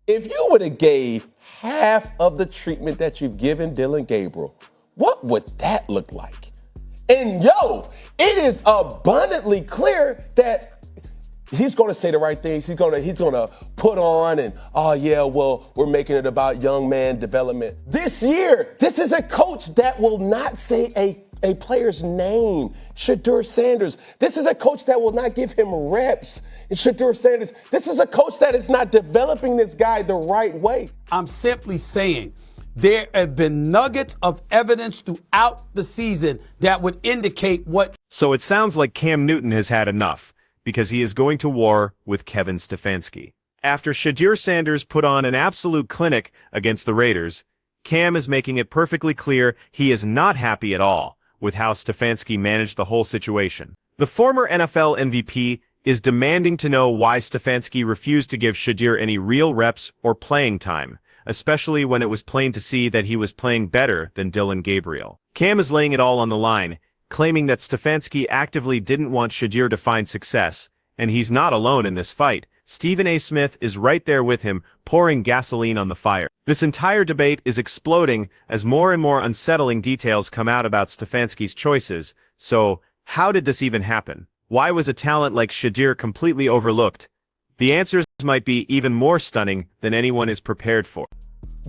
If you would have gave half of the treatment that you've given Dylan Gabriel, what would that look like? And it is abundantly clear that he's going to say the right things. He's going to put on and, we're making it about young man development. This year, this is a coach that will not say a player's name, Shedeur Sanders. This is a coach that will not give him reps. And Shedeur Sanders, this is a coach that is not developing this guy the right way. I'm simply saying there have been nuggets of evidence throughout the season that would indicate what. So it sounds like Cam Newton has had enough, because he is going to war with Kevin Stefanski. After Shedeur Sanders put on an absolute clinic against the Raiders, Cam is making it perfectly clear he is not happy at all with how Stefanski managed the whole situation. The former NFL MVP is demanding to know why Stefanski refused to give Shedeur any real reps or playing time, especially when it was plain to see that he was playing better than Dylan Gabriel. Cam is laying it all on the line, claiming that Stefanski actively didn't want Shedeur to find success, and he's not alone in this fight. Stephen A. Smith is right there with him, pouring gasoline on the fire. This entire debate is exploding as more and more unsettling details come out about Stefanski's choices. So, how did this even happen? Why was a talent like Shedeur completely overlooked? The answers might be even more stunning than anyone is prepared for.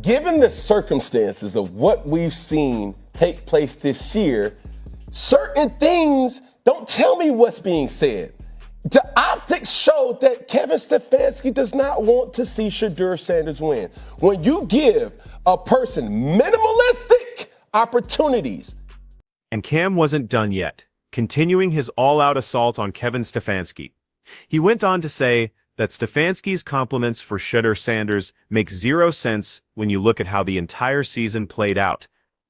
Given the circumstances of what we've seen take place this year, certain things don't tell me what's being said. The optics show that Kevin Stefanski does not want to see Shedeur Sanders win. When you give a person minimalistic opportunities. And Cam wasn't done yet, continuing his all-out assault on Kevin Stefanski. He went on to say that Stefanski's compliments for Shedeur Sanders make zero sense when you look at how the entire season played out.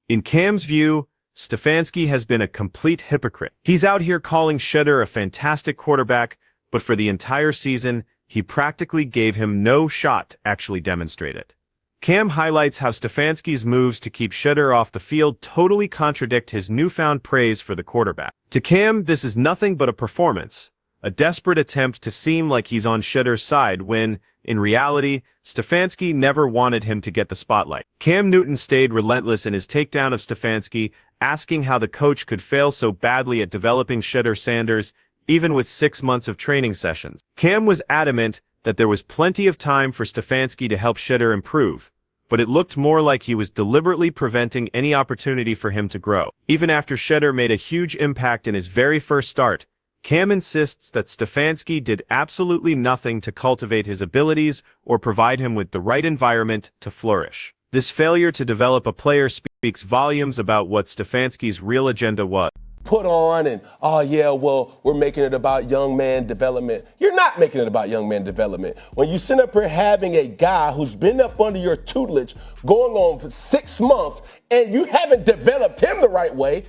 In Cam's view, Stefanski has been a complete hypocrite. He's out here calling Shedeur a fantastic quarterback, but for the entire season, he practically gave him no shot to actually demonstrate it. Cam highlights how Stefanski's moves to keep Shedeur off the field totally contradict his newfound praise for the quarterback. To Cam, this is nothing but a performance, a desperate attempt to seem like he's on Shedeur's side when, in reality, Stefanski never wanted him to get the spotlight. Cam Newton stayed relentless in his takedown of Stefanski, asking how the coach could fail so badly at developing Shedeur Sanders, even with 6 months of training sessions. Cam was adamant that there was plenty of time for Stefanski to help Shedeur improve, but it looked more like he was deliberately preventing any opportunity for him to grow. Even after Shedeur made a huge impact in his very first start, Cam insists that Stefanski did absolutely nothing to cultivate his abilities or provide him with the right environment to flourish. This failure to develop a player speaks volumes about what Stefanski's real agenda was. Put on and, we're making it about young man development. You're not making it about young man development. When you sit up here having a guy who's been up under your tutelage going on for 6 months and you haven't developed him the right way.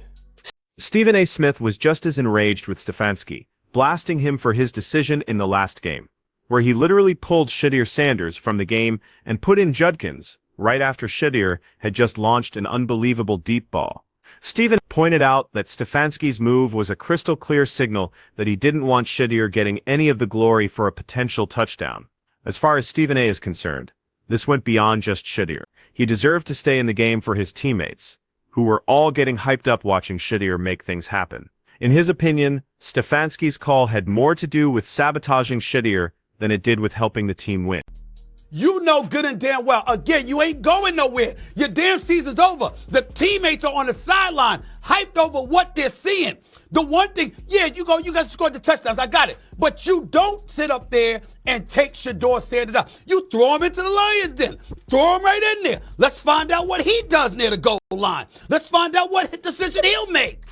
Stephen A. Smith was just as enraged with Stefanski, blasting him for his decision in the last game, where he literally pulled Shedeur Sanders from the game and put in Judkins, right after Shedeur had just launched an unbelievable deep ball. Stephen pointed out that Stefanski's move was a crystal clear signal that he didn't want Shedeur getting any of the glory for a potential touchdown. As far as Stephen A. is concerned, this went beyond just Shedeur. He deserved to stay in the game for his teammates, who were all getting hyped up watching Shedeur make things happen. In his opinion, Stefanski's call had more to do with sabotaging Shedeur than it did with helping the team win. You know good and damn well, again, you ain't going nowhere. Your damn season's over. The teammates are on the sideline, hyped over what they're seeing. The one thing, you guys scored the touchdowns, I got it. But you don't sit up there and take Shedeur Sanders out. You throw him into the Lions den. Throw him right in there. Let's find out what he does near the goal line. Let's find out what decision he'll make.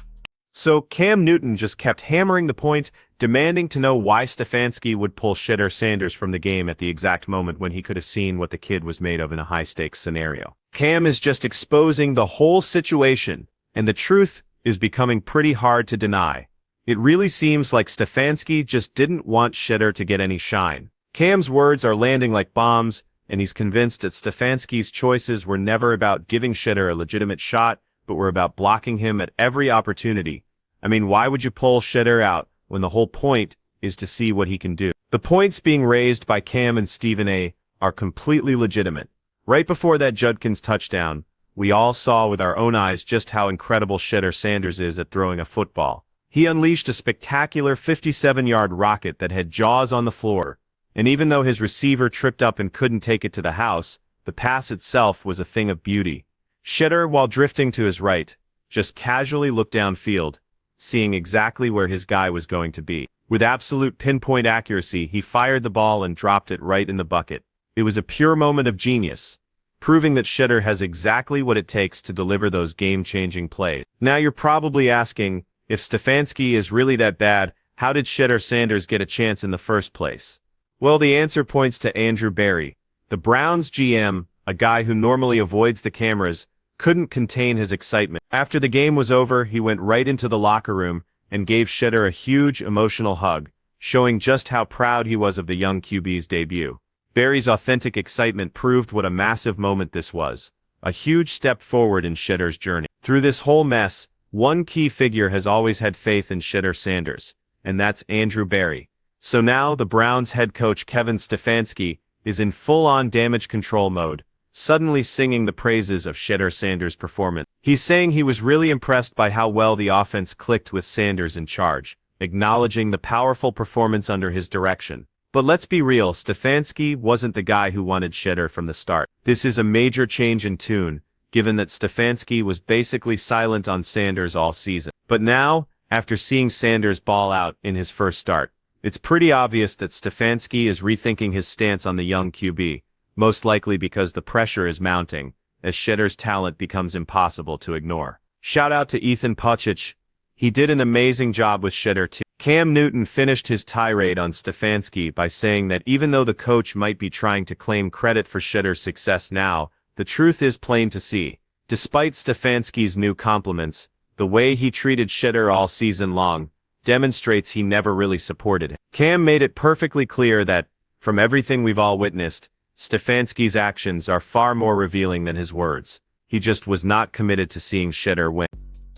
So Cam Newton just kept hammering the point, demanding to know why Stefanski would pull Shedeur Sanders from the game at the exact moment when he could have seen what the kid was made of in a high-stakes scenario. Cam is just exposing the whole situation, and the truth is becoming pretty hard to deny. It really seems like Stefanski just didn't want Shedeur to get any shine. Cam's words are landing like bombs, and he's convinced that Stefanski's choices were never about giving Shedeur a legitimate shot, but were about blocking him at every opportunity. I mean, why would you pull Shedeur out when the whole point is to see what he can do? The points being raised by Cam and Stephen A. are completely legitimate. Right before that Judkins touchdown, we all saw with our own eyes just how incredible Shedeur Sanders is at throwing a football. He unleashed a spectacular 57-yard rocket that had jaws on the floor, and even though his receiver tripped up and couldn't take it to the house, the pass itself was a thing of beauty. Shedeur, while drifting to his right, just casually looked downfield, seeing exactly where his guy was going to be. With absolute pinpoint accuracy, he fired the ball and dropped it right in the bucket. It was a pure moment of genius, proving that Shedeur has exactly what it takes to deliver those game-changing plays. Now you're probably asking, if Stefanski is really that bad, how did Shedeur Sanders get a chance in the first place? Well, the answer points to Andrew Berry. The Browns GM, a guy who normally avoids the cameras, couldn't contain his excitement. After the game was over, he went right into the locker room and gave Shedeur a huge emotional hug, showing just how proud he was of the young QB's debut. Berry's authentic excitement proved what a massive moment this was, a huge step forward in Shedeur's journey. Through this whole mess, one key figure has always had faith in Shedeur Sanders, and that's Andrew Berry. So now the Browns head coach Kevin Stefanski is in full-on damage control mode, suddenly singing the praises of Shedeur Sanders' performance. He's saying he was really impressed by how well the offense clicked with Sanders in charge, acknowledging the powerful performance under his direction. But let's be real, Stefanski wasn't the guy who wanted Shedeur from the start. This is a major change in tune, given that Stefanski was basically silent on Sanders all season. But now, after seeing Sanders ball out in his first start, it's pretty obvious that Stefanski is rethinking his stance on the young QB, most likely because the pressure is mounting, as Shedeur's talent becomes impossible to ignore. Shout out to Ethan Puchich. He did an amazing job with Shedeur too. Cam Newton finished his tirade on Stefanski by saying that even though the coach might be trying to claim credit for Shedeur's success now, the truth is plain to see. Despite Stefanski's new compliments, the way he treated Shedeur all season long demonstrates he never really supported him. Cam made it perfectly clear that, from everything we've all witnessed, Stefanski's actions are far more revealing than his words. He just was not committed to seeing Shedeur win.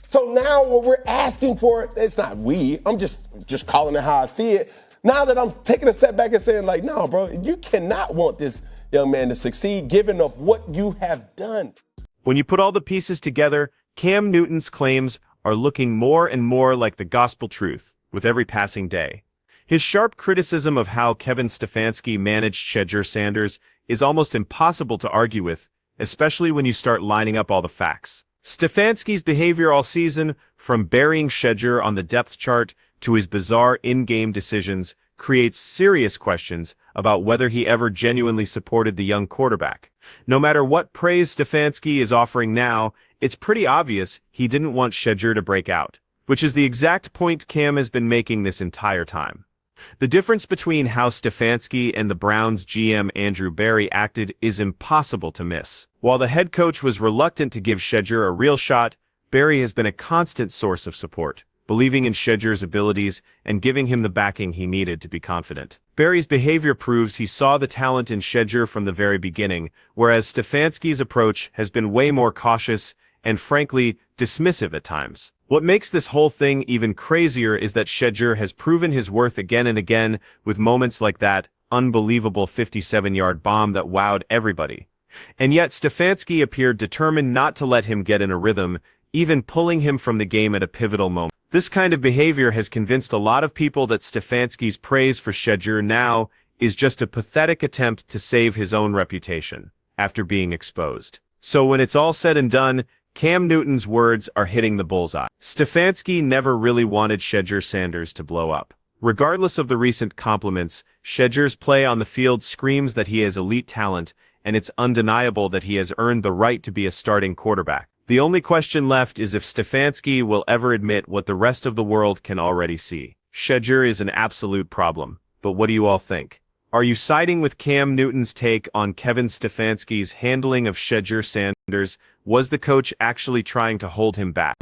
So now what we're asking for, it's not we, I'm just calling it how I see it. Now that I'm taking a step back and saying like, no, bro, you cannot want this young man to succeed given of what you have done. When you put all the pieces together, Cam Newton's claims are looking more and more like the gospel truth with every passing day. His sharp criticism of how Kevin Stefanski managed Shedeur Sanders is almost impossible to argue with, especially when you start lining up all the facts. Stefanski's behavior all season, from burying Shedeur on the depth chart to his bizarre in-game decisions, creates serious questions about whether he ever genuinely supported the young quarterback. No matter what praise Stefanski is offering now, it's pretty obvious he didn't want Shedeur to break out, which is the exact point Cam has been making this entire time. The difference between how Stefanski and the Browns GM Andrew Berry acted is impossible to miss. While the head coach was reluctant to give Shedeur a real shot, Berry has been a constant source of support, believing in Shedeur's abilities and giving him the backing he needed to be confident. Berry's behavior proves he saw the talent in Shedeur from the very beginning, whereas Stefanski's approach has been way more cautious and, frankly, dismissive at times. What makes this whole thing even crazier is that Shedeur has proven his worth again and again with moments like that unbelievable 57-yard bomb that wowed everybody. And yet Stefanski appeared determined not to let him get in a rhythm, even pulling him from the game at a pivotal moment. This kind of behavior has convinced a lot of people that Stefanski's praise for Shedeur now is just a pathetic attempt to save his own reputation after being exposed. So when it's all said and done, Cam Newton's words are hitting the bullseye. Stefanski never really wanted Shedeur Sanders to blow up. Regardless of the recent compliments, Shedeur's play on the field screams that he has elite talent, and it's undeniable that he has earned the right to be a starting quarterback. The only question left is if Stefanski will ever admit what the rest of the world can already see. Shedeur is an absolute problem, but what do you all think? Are you siding with Cam Newton's take on Kevin Stefanski's handling of Shedeur Sanders? Was the coach actually trying to hold him back?